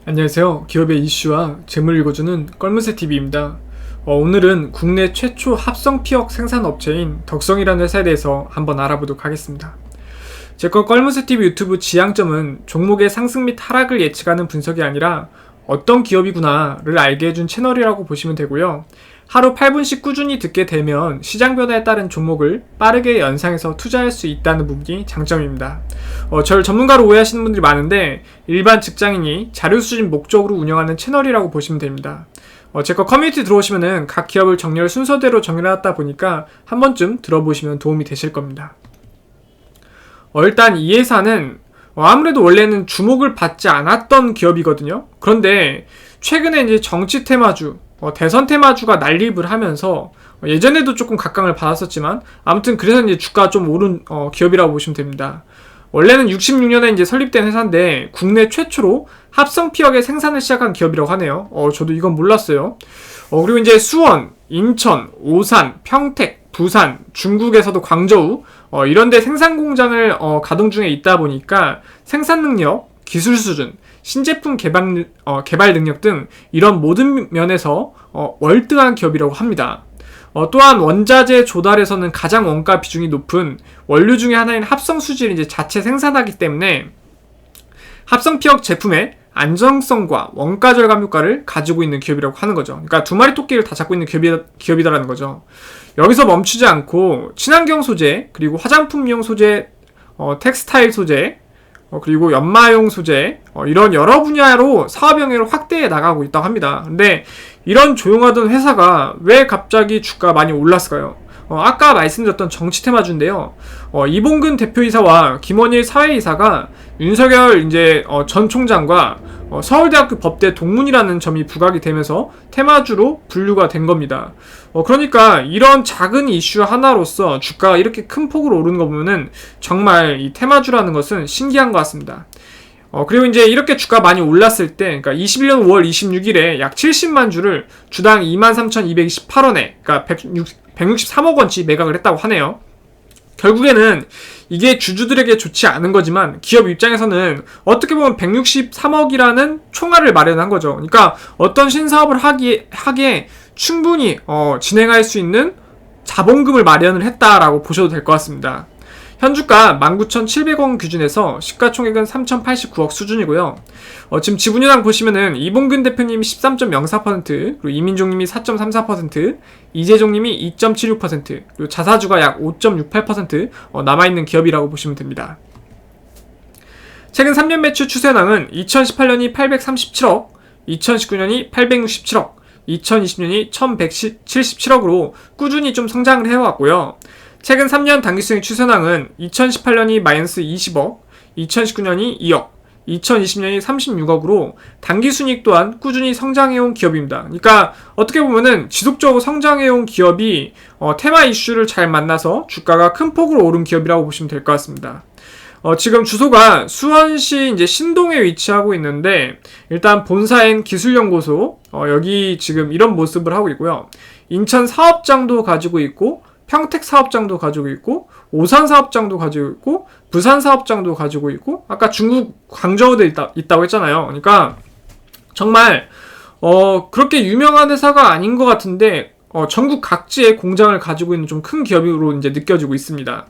안녕하세요. 기업의 이슈와 재물 읽어주는 껄무새TV입니다. 오늘은 국내 최초 합성 피혁 생산 업체인 덕성이라는 회사에 대해서 한번 알아보도록 하겠습니다. 제거 껄무새TV 유튜브 지향점은 종목의 상승 및 하락을 예측하는 분석이 아니라 어떤 기업이구나를 알게 해준 채널이라고 보시면 되고요. 하루 8분씩 꾸준히 듣게 되면 시장 변화에 따른 종목을 빠르게 연상해서 투자할 수 있다는 부분이 장점입니다. 저를 전문가로 오해하시는 분들이 많은데 일반 직장인이 자료 수집 목적으로 운영하는 채널이라고 보시면 됩니다. 제거 커뮤니티 들어오시면은 각 기업을 정리를 순서대로 정리해놨다 보니까 한 번쯤 들어보시면 도움이 되실 겁니다. 일단 이 회사는 아무래도 원래는 주목을 받지 않았던 기업이거든요. 그런데 최근에 이제 정치 테마주, 대선 테마주가 난립을 하면서 예전에도 조금 각광을 받았었지만 아무튼 그래서 이제 주가가 좀 오른 기업이라고 보시면 됩니다. 원래는 66년에 이제 설립된 회사인데 국내 최초로 합성 피혁의 생산을 시작한 기업이라고 하네요. 저도 이건 몰랐어요. 그리고 이제 수원, 인천, 오산, 평택, 부산, 중국에서도 광저우 이런 데 생산 공장을 가동 중에 있다 보니까 생산 능력, 기술 수준, 신제품 개발 능력 등 이런 모든 면에서 월등한 기업이라고 합니다. 또한 원자재 조달에서는 가장 원가 비중이 높은 원료 중에 하나인 합성 수지를 이제 자체 생산하기 때문에 합성 피혁 제품의 안정성과 원가 절감 효과를 가지고 있는 기업이라고 하는 거죠. 그러니까 두 마리 토끼를 다 잡고 있는 기업이다라는 거죠. 여기서 멈추지 않고 친환경 소재, 그리고 화장품용 소재, 텍스타일 소재, 그리고 연마용 소재, 이런 여러 분야로 사업 영역을 확대해 나가고 있다고 합니다. 근데 이런 조용하던 회사가 왜 갑자기 주가가 많이 올랐을까요? 아까 말씀드렸던 정치 테마주인데요. 이봉근 대표이사와 김원일 사회이사가 윤석열 전 총장과 서울대학교 법대 동문이라는 점이 부각이 되면서 테마주로 분류가 된 겁니다. 그러니까 이런 작은 이슈 하나로서 주가가 이렇게 큰 폭으로 오르는 거 보면은 정말 이 테마주라는 것은 신기한 것 같습니다. 그리고 이제 이렇게 주가 많이 올랐을 때, 그러니까 21년 5월 26일에 약 70만 주를 주당 23,228원에, 그러니까 163억 원치 매각을 했다고 하네요. 결국에는 이게 주주들에게 좋지 않은 거지만 기업 입장에서는 어떻게 보면 163억이라는 총알을 마련한 거죠. 그러니까 어떤 신사업을 하기에 충분히 진행할 수 있는 자본금을 마련을 했다라고 보셔도 될 것 같습니다. 현주가 19,700원 기준에서 시가총액은 3,089억 수준이고요. 지금 지분유당 보시면은 이봉근 대표님이 13.04%, 그리고 이민종님이 4.34%, 이재종님이 2.76%, 그리고 자사주가 약 5.68% 남아있는 기업이라고 보시면 됩니다. 최근 3년 매출 추세현황은 2018년이 837억, 2019년이 867억, 2020년이 1177억으로 꾸준히 좀 성장을 해왔고요. 최근 3년 당기순이익 추세현황은 2018년이 마이너스 20억, 2019년이 2억, 2020년이 36억으로 당기순이익 또한 꾸준히 성장해온 기업입니다. 그러니까 어떻게 보면은 지속적으로 성장해온 기업이 테마 이슈를 잘 만나서 주가가 큰 폭으로 오른 기업이라고 보시면 될 것 같습니다. 지금 주소가 수원시 이제 신동에 위치하고 있는데 일단 본사인 기술연구소 여기 지금 이런 모습을 하고 있고요. 인천 사업장도 가지고 있고 평택 사업장도 가지고 있고 오산 사업장도 가지고 있고 부산 사업장도 가지고 있고 아까 중국 광저우도 있다고 했잖아요. 그러니까 정말 그렇게 유명한 회사가 아닌 것 같은데 전국 각지에 공장을 가지고 있는 좀 큰 기업으로 이제 느껴지고 있습니다.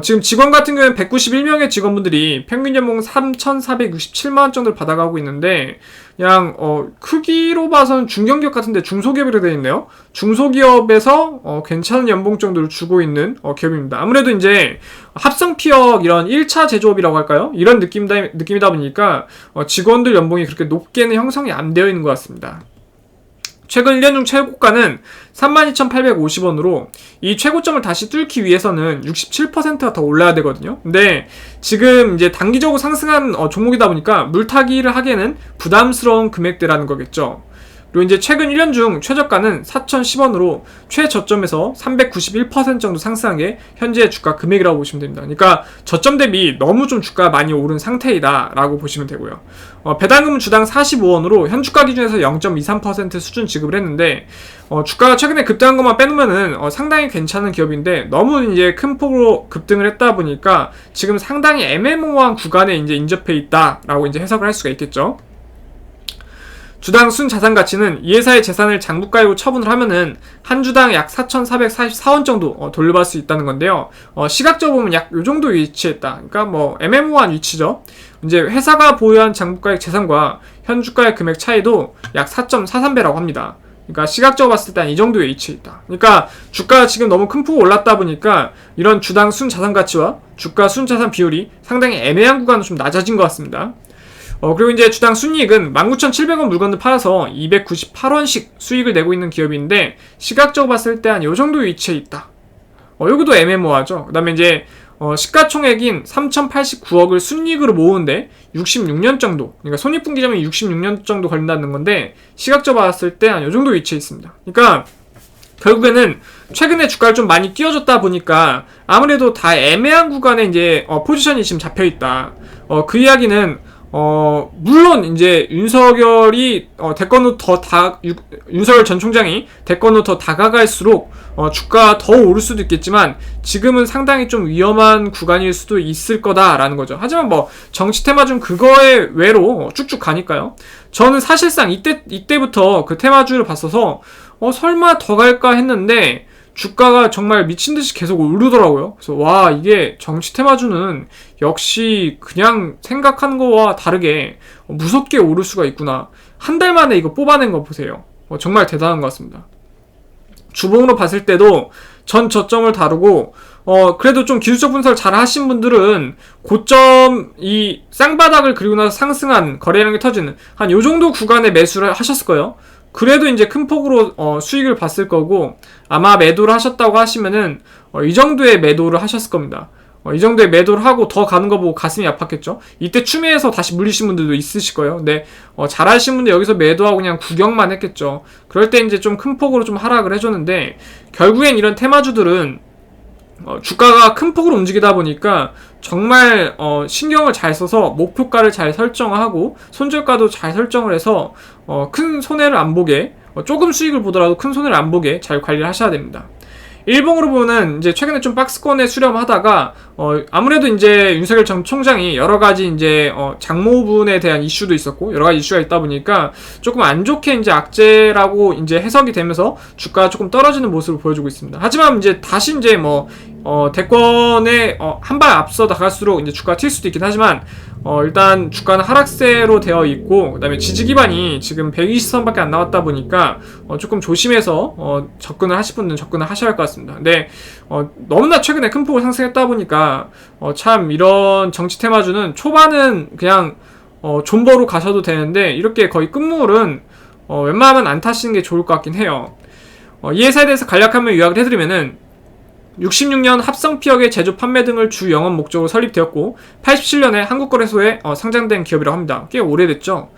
지금 직원 같은 경우에는 191명의 직원분들이 평균 연봉 3,467만원 정도를 받아가고 있는데 그냥 크기로 봐서는 중견기업 같은데 중소기업이라 되어 있네요. 중소기업에서 괜찮은 연봉 정도를 주고 있는 기업입니다. 아무래도 이제 합성피혁 이런 1차 제조업이라고 할까요? 이런 느낌이다 보니까 직원들 연봉이 그렇게 높게는 형성이 안 되어 있는 것 같습니다. 최근 1년 중 최고가는 32,850원으로 이 최고점을 다시 뚫기 위해서는 67%가 더 올라야 되거든요. 근데 지금 이제 단기적으로 상승한 종목이다 보니까 물타기를 하기에는 부담스러운 금액대라는 거겠죠. 그리고 이제 최근 1년 중 최저가는 4,010원으로 최저점에서 391% 정도 상승한 게 현재 주가 금액이라고 보시면 됩니다. 그러니까 저점 대비 너무 좀 주가가 많이 오른 상태이다 라고 보시면 되고요. 배당금은 주당 45원으로 현주가 기준에서 0.23% 수준 지급을 했는데 주가가 최근에 급등한 것만 빼놓으면은 상당히 괜찮은 기업인데 너무 이제 큰 폭으로 급등을 했다 보니까 지금 상당히 애매모호한 구간에 이제 인접해 있다라고 이제 해석을 할 수가 있겠죠. 주당 순자산 가치는 이 회사의 재산을 장부가액으로 처분을 하면은 한 주당 약 4,444원 정도 돌려받을 수 있다는 건데요. 시각적으로 보면 약 요 정도 위치에 있다. 그러니까 뭐 애매모호한 위치죠. 이제 회사가 보유한 장부가액 재산과 현 주가의 금액 차이도 약 4.43배라고 합니다. 그러니까 시각적으로 봤을 때 한 이 정도의 위치에 있다. 그러니까 주가가 지금 너무 큰 폭으로 올랐다 보니까 이런 주당 순자산 가치와 주가 순자산 비율이 상당히 애매한 구간으로 좀 낮아진 것 같습니다. 그리고 이제 주당 순이익은 19,700원 물건을 팔아서 298원씩 수익을 내고 있는 기업인데 시각적으로 봤을 때 한 요 정도 위치에 있다. 여기도 애매모호하죠. 그 다음에 이제 시가총액인 3,089억을 순이익으로 모으는데 66년 정도, 그러니까 손익분기점이 66년 정도 걸린다는 건데 시각적으로 봤을 때 한 요 정도 위치에 있습니다. 그러니까 결국에는 최근에 주가를 좀 많이 뛰어줬다 보니까 아무래도 다 애매한 구간에 이제 포지션이 지금 잡혀있다. 그 이야기는 물론 이제 윤석열이 대권으로 윤석열 전 총장이 대권으로 더 다가갈수록 주가가 더 오를 수도 있겠지만 지금은 상당히 좀 위험한 구간일 수도 있을 거다라는 거죠. 하지만 뭐 정치 테마 중 그거의 외로 쭉쭉 가니까요. 저는 사실상 이때부터 그 테마주를 봤어서 설마 더 갈까 했는데 주가가 정말 미친듯이 계속 오르더라고요. 그래서 와, 이게 정치 테마주는 역시 그냥 생각하는 거와 다르게 무섭게 오를 수가 있구나. 한 달 만에 이거 뽑아낸 거 보세요. 정말 대단한 것 같습니다. 주봉으로 봤을 때도 전 저점을 다루고 그래도 좀 기술적 분석을 잘 하신 분들은 고점 이 쌍바닥을 그리고 나서 상승한 거래량이 터지는 한 요 정도 구간에 매수를 하셨을 거예요. 그래도 이제 큰 폭으로 수익을 봤을 거고 아마 매도를 하셨다고 하시면은 이 정도의 매도를 하셨을 겁니다. 이 정도의 매도를 하고 더 가는 거 보고 가슴이 아팠겠죠. 이때 추매해서 다시 물리신 분들도 있으실 거예요. 근데 잘 하신 분들 여기서 매도하고 그냥 구경만 했겠죠. 그럴 때 이제 좀 큰 폭으로 좀 하락을 해줬는데 결국엔 이런 테마주들은 주가가 큰 폭으로 움직이다 보니까 정말 신경을 잘 써서 목표가를 잘 설정하고 손절가도 잘 설정을 해서 큰 손해를 안 보게 조금 수익을 보더라도 큰 손해를 안 보게 잘 관리를 하셔야 됩니다. 일봉으로 보면 이제 최근에 좀 박스권에 수렴하다가 아무래도 이제 윤석열 전 총장이 여러 가지 이제 장모분에 대한 이슈도 있었고 여러 가지 이슈가 있다 보니까 조금 안 좋게 이제 악재라고 이제 해석이 되면서 주가가 조금 떨어지는 모습을 보여주고 있습니다. 하지만 이제 다시 이제 대권에 한 발 앞서 나갈수록 이제 주가가 튈 수도 있긴 하지만 일단 주가는 하락세로 되어 있고 그다음에 지지 기반이 지금 120선밖에 안 나왔다 보니까 조금 조심해서 접근을 하실 분들은 접근을 하셔야 할 것 같습니다. 근데 너무나 최근에 큰 폭으로 상승했다 보니까 참 이런 정치 테마주는 초반은 그냥 존버로 가셔도 되는데 이렇게 거의 끝물은 웬만하면 안 타시는 게 좋을 것 같긴 해요. 이 회사에 대해서 간략하게 요약을 해드리면은 66년 합성피혁의 제조 판매 등을 주 영업 목적으로 설립되었고 87년에 한국거래소에 상장된 기업이라고 합니다. 꽤 오래됐죠.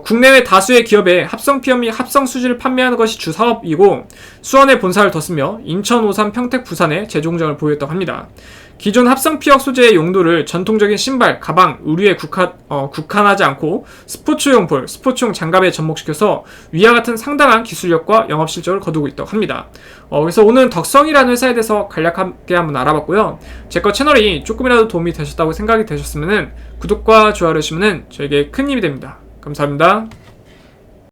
국내외 다수의 기업에 합성피혁 및 합성수지를 판매하는 것이 주 사업이고 수원에 본사를 뒀으며 인천, 오산, 평택, 부산에 제조 공장을 보유했다고 합니다. 기존 합성피혁 소재의 용도를 전통적인 신발, 가방, 의류에 국한하지 않고 스포츠용 볼, 스포츠용 장갑에 접목시켜서 위와 같은 상당한 기술력과 영업실적을 거두고 있다고 합니다. 그래서 오늘 덕성이라는 회사에 대해서 간략하게 한번 알아봤고요. 제 거 채널이 조금이라도 도움이 되셨다고 생각이 되셨으면 구독과 좋아요를 해주시면 저에게 큰 힘이 됩니다. 감사합니다.